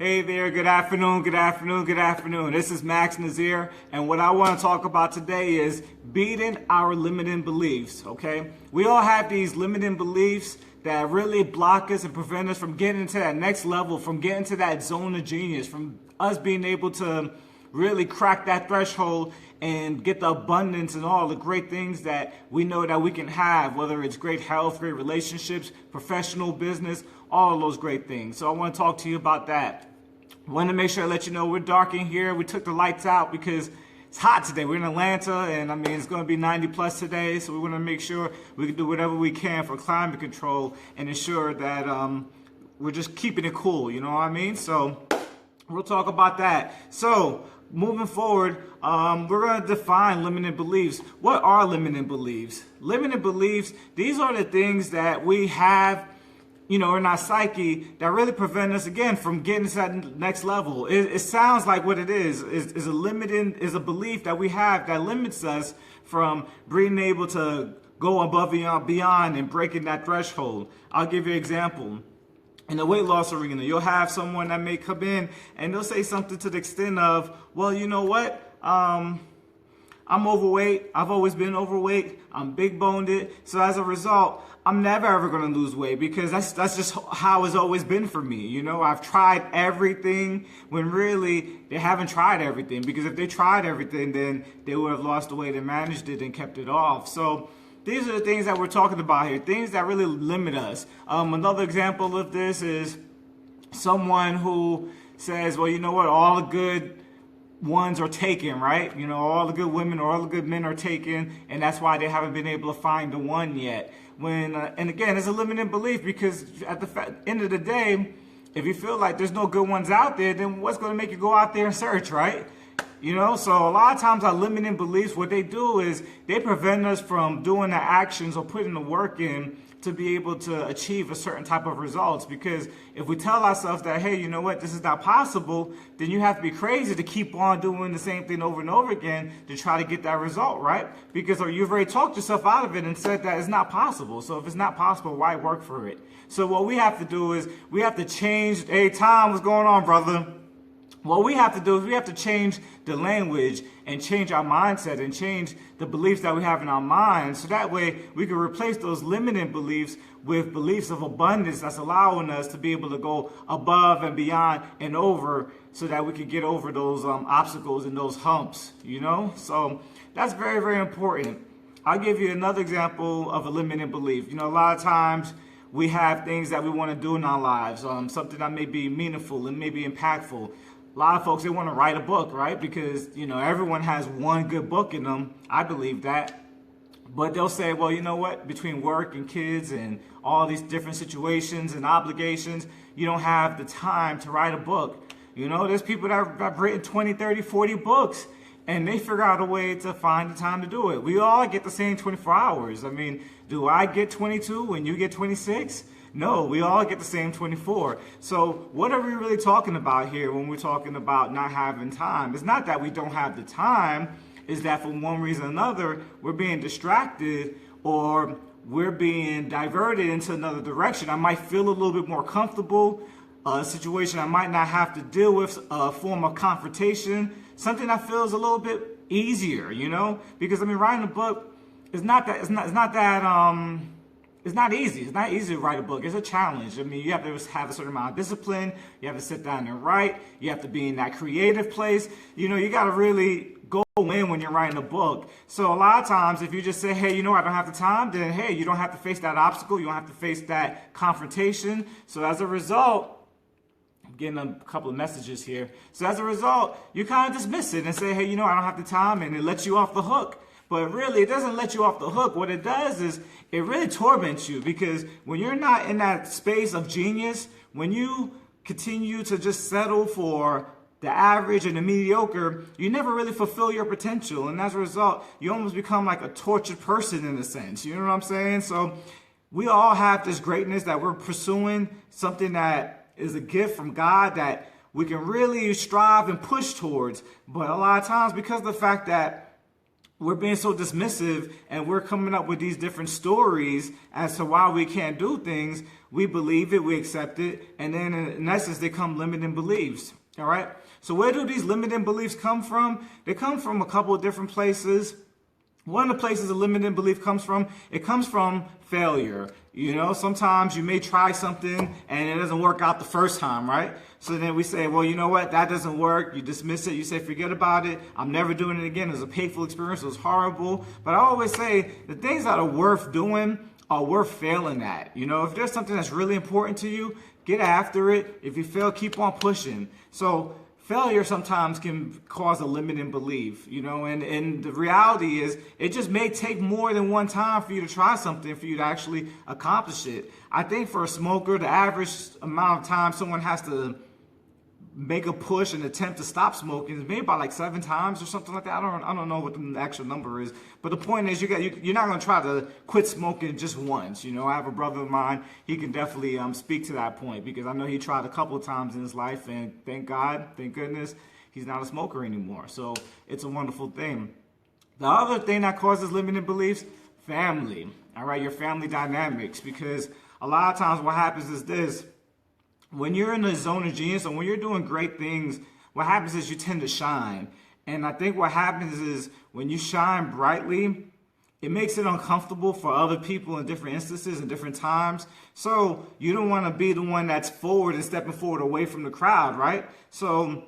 Hey there, good afternoon, good afternoon, good afternoon. This is Max Nazaire, and what I want to talk about today is beating our limiting beliefs, okay? We all have these limiting beliefs that really block us and prevent us from getting to that next level, from getting to that zone of genius, from us being able to really crack that threshold and get the abundance and all the great things that we know that we can have, whether it's great health, great relationships, professional business, all of those great things. So I want to talk to you about that. I want to make sure I let you know we're dark in here. We took the lights out because it's hot today. We're in Atlanta, and it's going to be 90 plus today. So we want to make sure we can do whatever we can for climate control and ensure that we're just keeping it cool. You know what I mean? So we'll talk about that. So moving forward, we're going to define limiting beliefs. What are limiting beliefs? Limiting beliefs, these are the things that we have, in our psyche that really prevent us, again, from getting to that next level. It sounds like what it is a belief that we have that limits us from being able to go above and beyond and breaking that threshold. I'll give you an example. In the weight loss arena, you'll have someone that may come in and they'll say something to the extent of, well, you know what? I'm overweight. I've always been overweight. I'm big boned. So as a result, I'm never ever going to lose weight because that's just how it's always been for me. I've tried everything when really they haven't tried everything, because if they tried everything, then they would have lost the weight and managed it and kept it off. So these are the things that we're talking about here, things that really limit us. Another example of this is someone who says, well, you know what, all the good ones are taken, right? All the good women or all the good men are taken, and that's why they haven't been able to find the one yet. And again, it's a limiting belief, because at the end of the day, if you feel like there's no good ones out there, then what's going to make you go out there and search, right? So a lot of times our limiting beliefs, what they do is they prevent us from doing the actions or putting the work in to be able to achieve a certain type of results. Because if we tell ourselves that, hey, you know what, this is not possible, then you have to be crazy to keep on doing the same thing over and over again to try to get that result, right? Because you've already talked yourself out of it and said that it's not possible. So if it's not possible, why work for it? So what we have to do is we have to change. Hey, Tom, what's going on, brother? What we have to do is we have to change the language and change our mindset and change the beliefs that we have in our minds. So that way we can replace those limiting beliefs with beliefs of abundance that's allowing us to be able to go above and beyond and over, so that we can get over those obstacles and those humps, So that's very, very important. I'll give you another example of a limiting belief. A lot of times we have things that we want to do in our lives, something that may be meaningful and may be impactful. A lot of folks, they want to write a book, right? Because, everyone has one good book in them. I believe that. But they'll say, well, you know what? Between work and kids and all these different situations and obligations, you don't have the time to write a book. There's people that have written 20, 30, 40 books, and they figure out a way to find the time to do it. We all get the same 24 hours. Do I get 22 and you get 26? No, we all get the same 24. So what are we really talking about here when we're talking about not having time? It's not that we don't have the time. It's that for one reason or another, we're being distracted or we're being diverted into another direction. I might feel a little bit more comfortable, a situation I might not have to deal with, a form of confrontation, something that feels a little bit easier, Because writing a book is not that, it's not easy. It's not easy to write a book. It's a challenge. You have to have a certain amount of discipline. You have to sit down and write. You have to be in that creative place. You got to really go in when you're writing a book. So a lot of times, if you just say, hey, I don't have the time, then, hey, you don't have to face that obstacle. You don't have to face that confrontation. So as a result, I'm getting a couple of messages here. So as a result, you kind of dismiss it and say, hey, I don't have the time, and it lets you off the hook. But really, it doesn't let you off the hook. What it does is it really torments you, because when you're not in that space of genius, when you continue to just settle for the average and the mediocre, you never really fulfill your potential. And as a result, you almost become like a tortured person in a sense. You know what I'm saying? So we all have this greatness that we're pursuing, something that is a gift from God that we can really strive and push towards. But a lot of times, because of the fact that we're being so dismissive and we're coming up with these different stories as to why we can't do things. We believe it, we accept it, and then in essence, they come limiting beliefs. All right. So where do these limiting beliefs come from? They come from a couple of different places. One of the places a limiting belief comes from, it comes from failure. You know, sometimes you may try something and it doesn't work out the first time, right? So then we say, well, you know what? That doesn't work. You dismiss it. You say, forget about it. I'm never doing it again. It was a painful experience. It was horrible. But I always say the things that are worth doing are worth failing at. You know, if there's something that's really important to you, get after it. If you fail, keep on pushing. So failure sometimes can cause a limiting belief, you know, and the reality is it just may take more than one time for you to try something for you to actually accomplish it. I think for a smoker, the average amount of time someone has to make a push and attempt to stop smoking is maybe about like 7 times or something like that. I don't know what the actual number is, but the point is you're not going to try to quit smoking just once. You know, I have a brother of mine. He can definitely speak to that point because I know he tried a couple of times in his life, and thank goodness, he's not a smoker anymore. So it's a wonderful thing. The other thing that causes limiting beliefs, family. All right, your family dynamics, because a lot of times what happens is this. When you're in the zone of genius and when you're doing great things, what happens is you tend to shine. And I think what happens is when you shine brightly, it makes it uncomfortable for other people in different instances and different times. So you don't want to be the one that's forward and stepping forward away from the crowd, right? So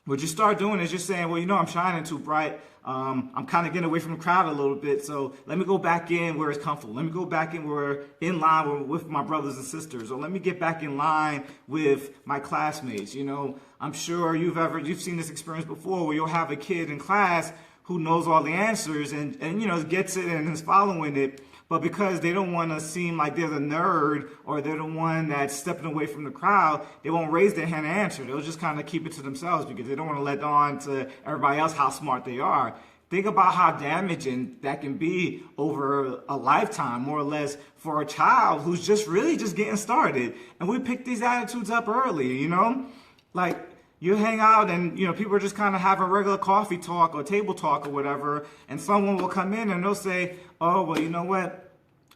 what you start doing is you're saying, well, you know, I'm shining too bright. I'm kind of getting away from the crowd a little bit. So let me go back in where it's comfortable. Let me go back in where in line with my brothers and sisters, or let me get back in line with my classmates. You know, I'm sure you've seen this experience before where you'll have a kid in class who knows all the answers and you know, gets it and is following it. But because they don't want to seem like they're the nerd or they're the one that's stepping away from the crowd, they won't raise their hand and answer. They'll just kind of keep it to themselves because they don't want to let on to everybody else how smart they are. Think about how damaging that can be over a lifetime, more or less, for a child who's just getting started. And we pick these attitudes up early, you know? Like, you hang out and, you know, people are just kind of having regular coffee talk or table talk or whatever, and someone will come in and they'll say, oh, well, you know what?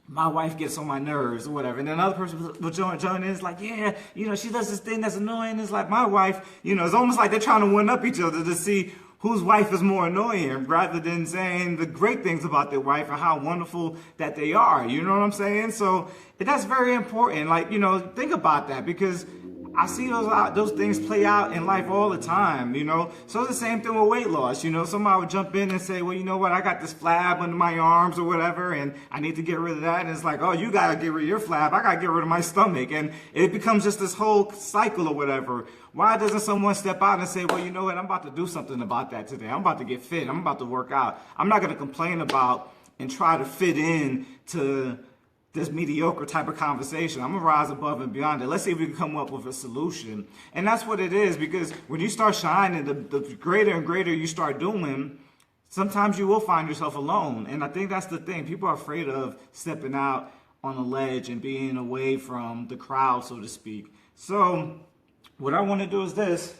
My wife gets on my nerves or whatever. And then another person will join in. It's like, yeah, you know, she does this thing that's annoying. It's like my wife, you know, it's almost like they're trying to one up each other to see whose wife is more annoying rather than saying the great things about their wife and how wonderful that they are. You know what I'm saying? So that's very important. Like, you know, think about that because I see those things play out in life all the time, you know. So it's the same thing with weight loss, you know. Somebody would jump in and say, well, you know what, I got this flab under my arms or whatever, and I need to get rid of that. And it's like, oh, you got to get rid of your flab. I got to get rid of my stomach. And it becomes just this whole cycle or whatever. Why doesn't someone step out and say, well, you know what, I'm about to do something about that today. I'm about to get fit. I'm about to work out. I'm not going to complain about and try to fit in to this mediocre type of conversation. I'm gonna rise above and beyond it. Let's see if we can come up with a solution. And that's what it is, because when you start shining, the greater and greater you start doing, sometimes you will find yourself alone. And I think that's the thing. People are afraid of stepping out on a ledge and being away from the crowd, so to speak. So what I want to do is this.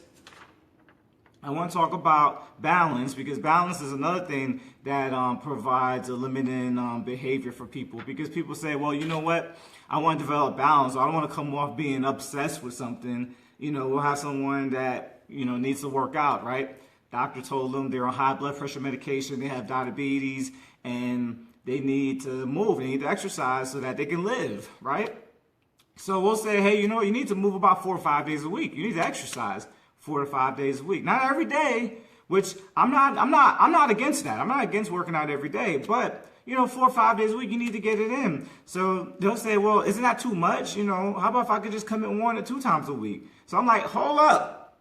I want to talk about balance, because balance is another thing that provides a limiting behavior for people. Because people say, well, you know what? I want to develop balance. I don't want to come off being obsessed with something. You know, we'll have someone that, you know, needs to work out, right? Doctor told them they're on high blood pressure medication, they have diabetes, and they need to move, they need to exercise so that they can live, right? So we'll say, hey, you know what? You need to move about 4 or 5 days a week. You need to exercise 4 to 5 days a week. Not every day, which I'm not against that. I'm not against working out every day, but you know, 4 or 5 days a week, you need to get it in. So they'll say, well, isn't that too much? You know, how about if I could just come in 1 or 2 times a week? So I'm like, hold up.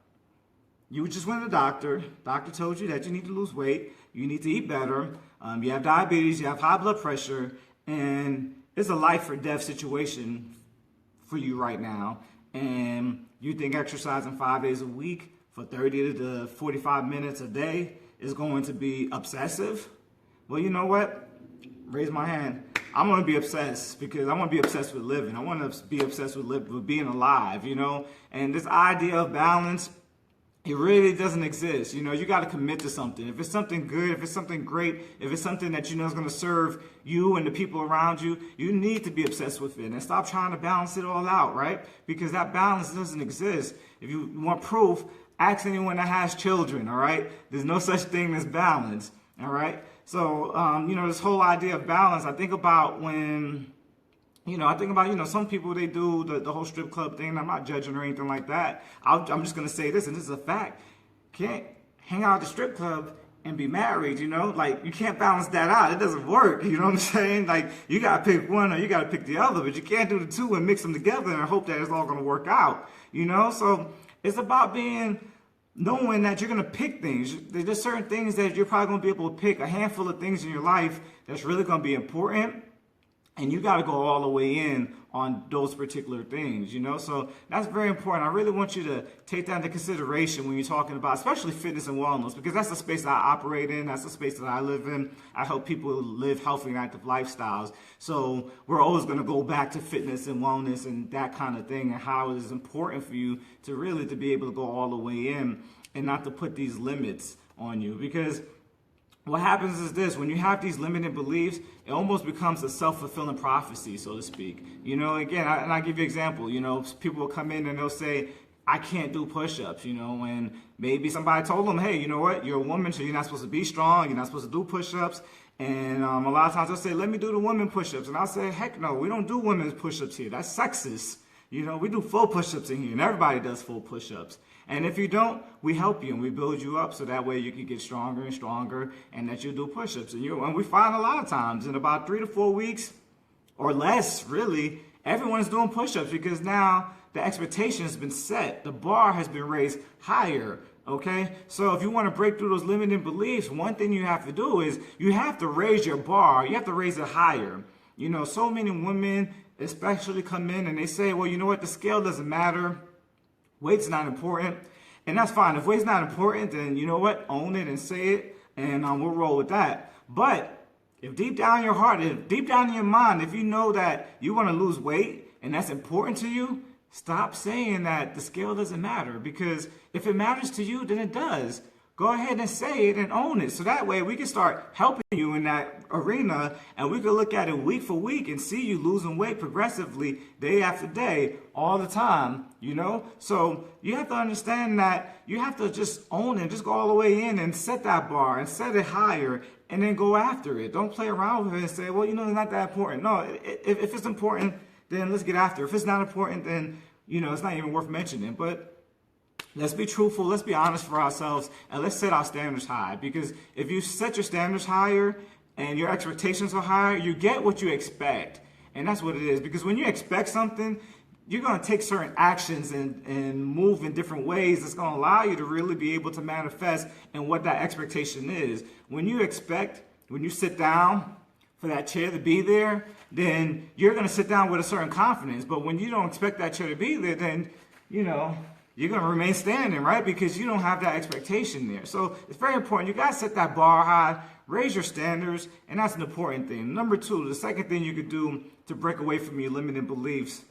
You just went to the doctor. Doctor told you that you need to lose weight. You need to eat better. You have diabetes, you have high blood pressure, and it's a life or death situation for you right now. And you think exercising 5 days a week for 30 to 45 minutes a day is going to be obsessive? Well, you know what? Raise my hand. I'm going to be obsessed, because I want to be obsessed with living. I want to be obsessed with being alive, you know? And this idea of balance, it really doesn't exist. You got to commit to something. If it's something good, if it's something great, if it's something that you know is going to serve you and the people around you, you need to be obsessed with it and stop trying to balance it all out, right? Because that balance doesn't exist. If you want proof, ask anyone that has children, all right? There's no such thing as balance, all right? So, this whole idea of balance, I think about some people, they do the whole strip club thing. I'm not judging or anything like that. I'm just going to say this, and this is a fact. Can't hang out at the strip club and be married, Like, you can't balance that out. It doesn't work, you know what I'm saying? Like, you got to pick one or you got to pick the other, but you can't do the two and mix them together and hope that it's all going to work out, So it's about knowing that you're going to pick things. There's certain things that you're probably going to be able to pick, a handful of things in your life that's really going to be important. And you got to go all the way in on those particular things, So that's very important. I really want you to take that into consideration when you're talking about, especially fitness and wellness, because that's the space that I operate in. That's the space that I live in. I help people live healthy and active lifestyles. So we're always going to go back to fitness and wellness and that kind of thing, and how it is important for you to be able to go all the way in and not to put these limits on you. Because what happens is this: when you have these limited beliefs, it almost becomes a self-fulfilling prophecy, so to speak. Again, I give you an example. People will come in and they'll say, I can't do push-ups, and maybe somebody told them, hey, you know what, you're a woman, so you're not supposed to be strong, you're not supposed to do push-ups. And a lot of times they'll say, let me do the women push-ups. And I'll say, heck no, we don't do women's push-ups here. That's sexist. We do full push-ups in here, and everybody does full push-ups. And if you don't, we help you and we build you up so that way you can get stronger and stronger, and that you do push-ups. And we find a lot of times in about 3 to 4 weeks or less, really, everyone is doing push-ups, because now the expectation has been set. The bar has been raised higher. Okay, so if you want to break through those limiting beliefs, one thing you have to do is you have to raise your bar. You have to raise it higher. So many women especially come in and they say, well, you know what, the scale doesn't matter. Weight's not important. And that's fine. If weight's not important, then you know what? Own it and say it, and we'll roll with that. But if deep down in your heart, if deep down in your mind, if you know that you want to lose weight and that's important to you, stop saying that the scale doesn't matter. Because if it matters to you, then it does. Go ahead and say it and own it. So that way we can start helping you in that arena, and we can look at it week for week and see you losing weight progressively day after day all the time, So you have to understand that you have to just own it, just go all the way in and set that bar and set it higher and then go after it. Don't play around with it and say, well, it's not that important. No, if it's important, then let's get after it. If it's not important, then, it's not even worth mentioning. But let's be truthful, let's be honest for ourselves, and let's set our standards high. Because if you set your standards higher and your expectations are higher, you get what you expect. And that's what it is. Because when you expect something, you're going to take certain actions and move in different ways that's going to allow you to really be able to manifest in what that expectation is. When you sit down for that chair to be there, then you're going to sit down with a certain confidence. But when you don't expect that chair to be there, then, you're going to remain standing, right? Because you don't have that expectation there. So it's very important. You got to set that bar high, raise your standards, and that's an important thing. Number 2, the second thing you could do to break away from your limiting beliefs: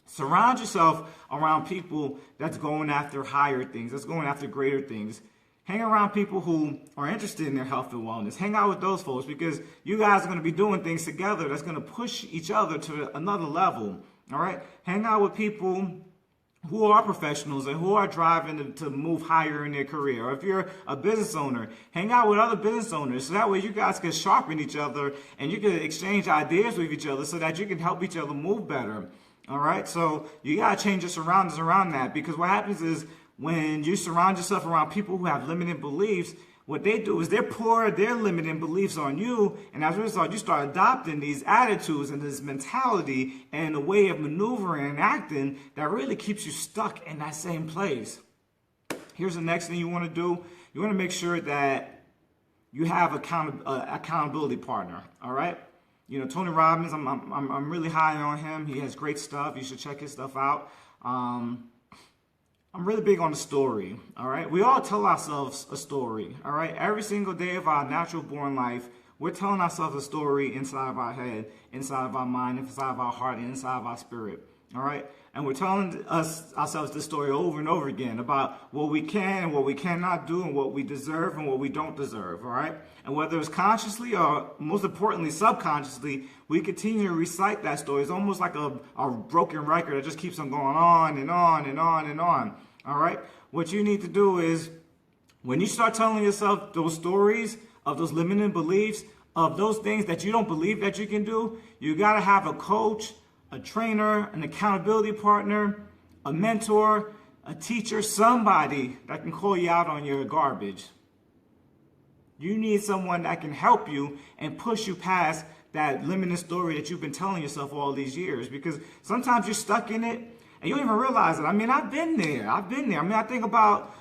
surround yourself around people that's going after higher things, that's going after greater things. Hang around people who are interested in their health and wellness. Hang out with those folks, because you guys are going to be doing things together that's going to push each other to another level. All right? Hang out with people who are professionals and who are driving to move higher in their career. Or if you're a business owner, hang out with other business owners, so that way you guys can sharpen each other and you can exchange ideas with each other so that you can help each other move better. All right, so you got to change your surroundings around that, because what happens is when you surround yourself around people who have limiting beliefs, what they do is they pour their limiting beliefs on you, and as a result, you start adopting these attitudes and this mentality and a way of maneuvering and acting that really keeps you stuck in that same place. Here's the next thing you want to do. You want to make sure that you have accountability partner. All right. Tony Robbins, I'm really high on him. He has great stuff. You should check his stuff out. I'm really big on the story, all right? We all tell ourselves a story, all right? Every single day of our natural born life, we're telling ourselves a story inside of our head, inside of our mind, inside of our heart, and inside of our spirit, All right. And we're telling ourselves this story over and over again about what we can and what we cannot do and what we deserve and what we don't deserve. All right. And whether it's consciously or most importantly, subconsciously, we continue to recite that story. It's almost like a broken record that just keeps on going on and on and on and on. All right. What you need to do is when you start telling yourself those stories of those limiting beliefs, of those things that you don't believe that you can do, you got to have a coach, a trainer, an accountability partner, a mentor, a teacher, somebody that can call you out on your garbage. You need someone that can help you and push you past that limiting story that you've been telling yourself all these years, because sometimes you're stuck in it and you don't even realize it. I mean, I've been there. I mean, I think about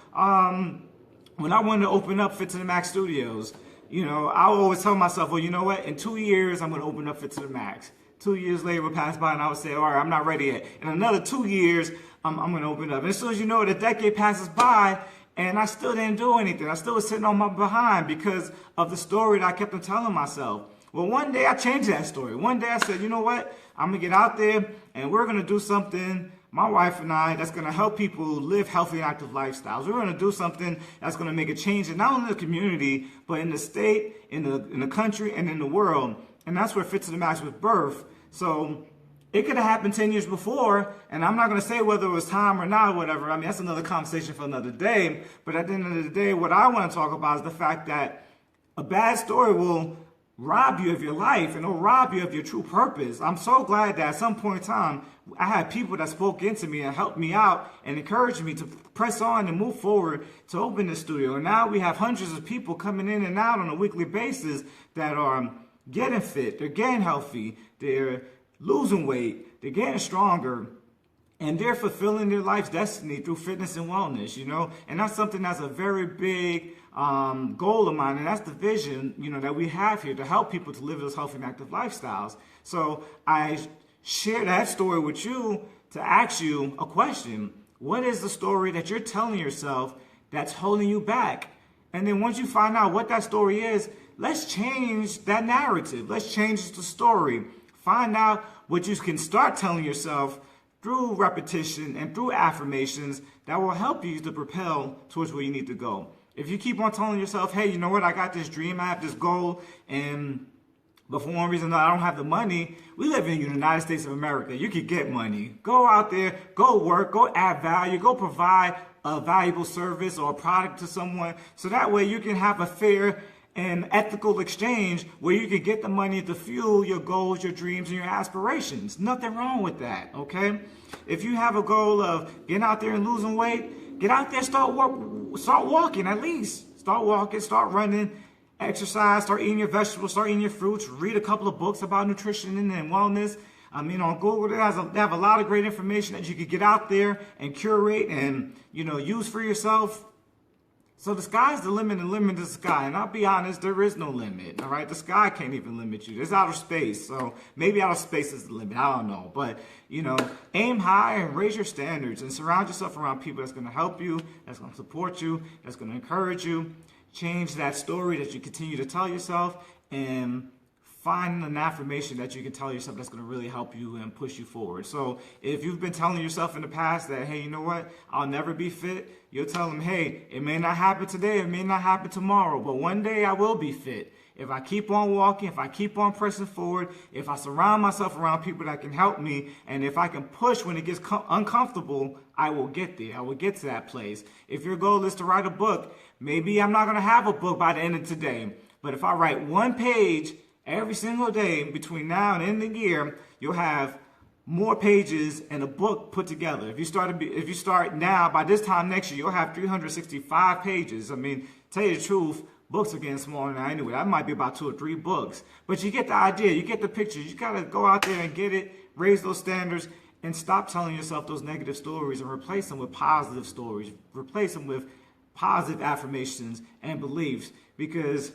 when I wanted to open up Fit to the Max Studios. You know, I always tell myself, well, you know what? In 2 years, I'm going to open up Fit to the Max. 2 years later would pass by and I would say, all right, I'm not ready yet. In another 2 years, I'm going to open up. And as soon as you know it, a decade passes by and I still didn't do anything. I still was sitting on my behind because of the story that I kept on telling myself. Well, one day I changed that story. One day I said, you know what? I'm going to get out there and we're going to do something, my wife and I, that's going to help people live healthy and active lifestyles. We're going to do something that's going to make a change in not only the community, but in the state, in the country, and in the world. And that's where Fit to the Max was birthed. So it could have happened 10 years before, and I'm not going to say whether it was time or not or whatever. I mean, that's another conversation for another day. But at the end of the day, what I want to talk about is the fact that a bad story will rob you of your life and it'll rob you of your true purpose. I'm so glad that at some point in time, I had people that spoke into me and helped me out and encouraged me to press on and move forward to open the studio. And now we have hundreds of people coming in and out on a weekly basis that are getting fit, they're getting healthy, they're losing weight, they're getting stronger, and they're fulfilling their life's destiny through fitness and wellness, you know. And that's something that's a very big goal of mine, and that's the vision, you know, that we have here to help people to live those healthy and active lifestyles. So I share that story with you to ask you a question. What is the story that you're telling yourself that's holding you back? And then once you find out what that story is, let's change that narrative. Let's change the story. Find out what you can start telling yourself through repetition and through affirmations that will help you to propel towards where you need to go. If you keep on telling yourself, hey, you know what, I got this dream, I have this goal, but for one reason or another, I don't have the money. We live in the United States of America. You can get money. Go out there, go work, go add value, go provide a valuable service or a product to someone, so that way you can have a fair and ethical exchange where you can get the money to fuel your goals, your dreams, and your aspirations. Nothing wrong with that, okay? If you have a goal of getting out there and losing weight, get out there, start walking at least. Start walking, start running, exercise, start eating your vegetables, start eating your fruits, read a couple of books about nutrition and wellness. I mean, on Google, they have a lot of great information that you could get out there and curate and, you know, use for yourself. So the sky's the limit and limit is the sky. And I'll be honest, there is no limit, all right? The sky can't even limit you. There's outer space. So maybe outer space is the limit. I don't know. But, you know, aim high and raise your standards and surround yourself around people that's going to help you, that's going to support you, that's going to encourage you. Change that story that you continue to tell yourself and find an affirmation that you can tell yourself that's going to really help you and push you forward. So if you've been telling yourself in the past that, hey, you know what, I'll never be fit, you'll tell them, hey, it may not happen today, it may not happen tomorrow, but one day I will be fit. If I keep on walking, if I keep on pressing forward, if I surround myself around people that can help me, and if I can push when it gets uncomfortable, I will get there. I will get to that place. If your goal is to write a book, maybe I'm not going to have a book by the end of today, but if I write one page every single day between now and the end of the year, you'll have more pages and a book put together. If you start now, by this time next year, you'll have 365 pages. I mean, tell you the truth, books are getting smaller now anyway. That might be about 2 or 3 books. But you get the idea, you get the picture. You got to go out there and get it, raise those standards, and stop telling yourself those negative stories and replace them with positive stories. Replace them with positive affirmations and beliefs, because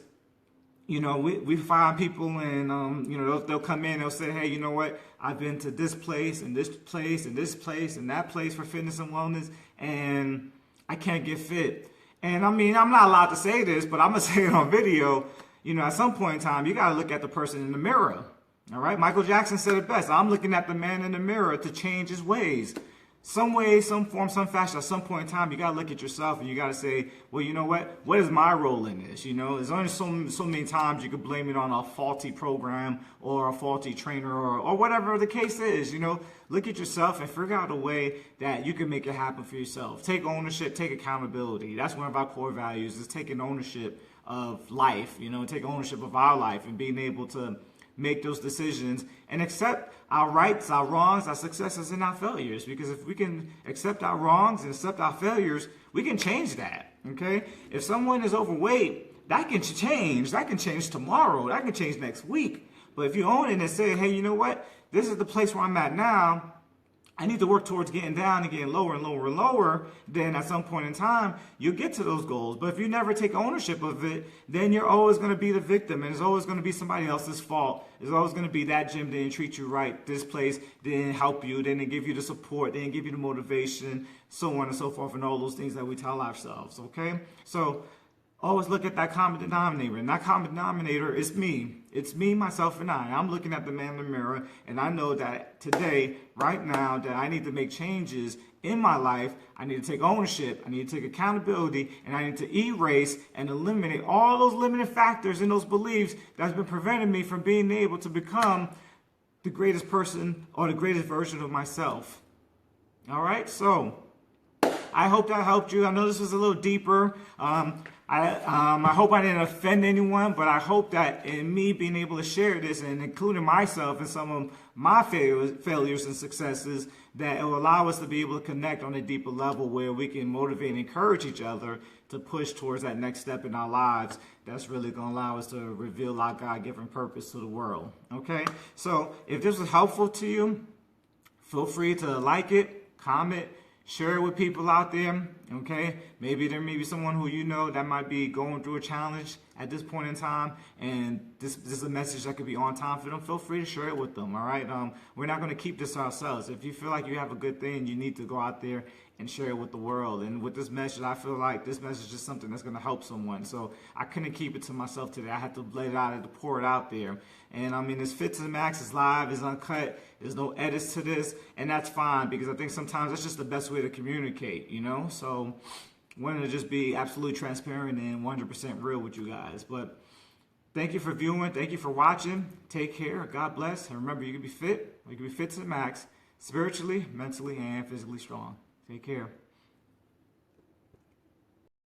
you know, we find people and, you know, they'll come in, they'll say, hey, you know what, I've been to this place and this place and this place and that place for fitness and wellness, and I can't get fit. And I mean, I'm not allowed to say this, but I'm going to say it on video. You know, at some point in time, you got to look at the person in the mirror. All right, Michael Jackson said it best. I'm looking at the man in the mirror to change his ways. Some way, some form, some fashion, at some point in time, you got to look at yourself and you got to say, well, you know what? What is my role in this? You know, there's only so many times you could blame it on a faulty program or a faulty trainer or whatever the case is. You know, look at yourself and figure out a way that you can make it happen for yourself. Take ownership, take accountability. That's one of our core values, is taking ownership of life, you know, take ownership of our life and being able to make those decisions and accept our rights, our wrongs, our successes, and our failures. Because if we can accept our wrongs and accept our failures, we can change that, okay? If someone is overweight, that can change. That can change tomorrow. That can change next week. But if you own it and say, hey, you know what? This is the place where I'm at now. I need to work towards getting down and getting lower and lower and lower, then at some point in time, you'll get to those goals. But if you never take ownership of it, then you're always going to be the victim, and it's always going to be somebody else's fault. It's always going to be that gym didn't treat you right, this place didn't help you, they didn't give you the support, they didn't give you the motivation, so on and so forth, and all those things that we tell ourselves, okay? So always look at that common denominator, and that common denominator is me. It's me, myself, and I. I'm looking at the man in the mirror, and I know that today, right now, that I need to make changes in my life. I need to take ownership. I need to take accountability, and I need to erase and eliminate all those limiting factors and those beliefs that's been preventing me from being able to become the greatest person or the greatest version of myself. All right, so I hope that helped you. I know this was a little deeper. I hope I didn't offend anyone, but I hope that in me being able to share this and including myself in some of my failures and successes, that it will allow us to be able to connect on a deeper level where we can motivate and encourage each other to push towards that next step in our lives that's really going to allow us to reveal our God-given purpose to the world. Okay? So if this was helpful to you, feel free to like it, comment, share it with people out there, okay? Maybe there may be someone who you know that might be going through a challenge at this point in time, and this is a message that could be on time for them. Feel free to share it with them, all right? We're not going to keep this to ourselves. If you feel like you have a good thing, you need to go out there and share it with the world. And with this message, I feel like this message is something that's going to help someone. So I couldn't keep it to myself today. I had to let it out, I had to pour it out there. And I mean, it's fit to the max, it's live, it's uncut, there's no edits to this, and that's fine, because I think sometimes that's just the best way to communicate, you know? So I wanted to just be absolutely transparent and 100% real with you guys. But thank you for viewing, thank you for watching, take care, God bless, and remember, you can be fit, or you can be fit to the max, spiritually, mentally, and physically strong. Take care.